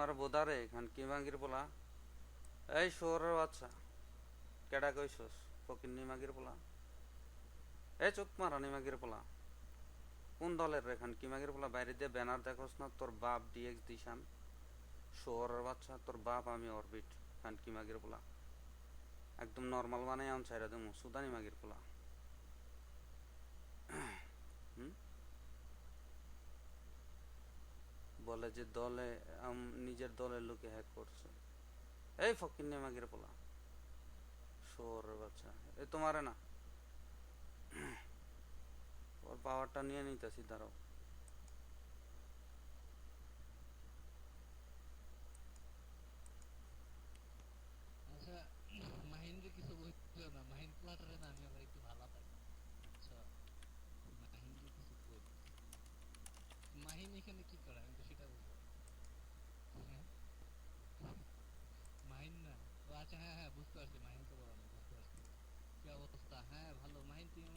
আমার বোদারে খান কি মাগির পোলা। এই শোরের বাচ্চা, কেডা কইছস? ফকিন্নি মাগির পোলা। এই চোখ মারানি মাগির পোলা। কোন দলের রে খান কি মাগির পোলা? বাইরে দিয়ে ব্যানার দেখোস না? তোর বাপ ডিএক্স দিশান। শোরের বাচ্চা, তোর বাপ আমি অরবিট। খান কি মাগির পোলা। একদম নর্মাল বানাই আন ছাইরা দেবো, সুদানি মাগির পোলা। হুম? বলে যে দলে নিজের দলের লোকে হ্যাক করছে। এই ফকিন্নি মাগির পোলা, শোরের বাচ্চা। এ তোমারে না, ওর পাওয়ারটা নিয়ে নিতেছি, দাঁড়াও। আচ্ছা, মাহিন্দ্র কিছু বলছিল না, মাহিন প্লাটারে না আমি আবার একটু ভালো পাই। আচ্ছা, মাহিন্দ্র কিছু কই। মাহিন এখানে কি করে আমি তো সেটা বুঝলাম না। হ্যাঁ, মাহিন না। ও আচ্ছা, হ্যাঁ হ্যাঁ বুঝতে পারছি, মাহিনকে বলো না, বুঝতে পারছি। কি অবস্থা? হ্যাঁ ভালো। মাহিন তুমি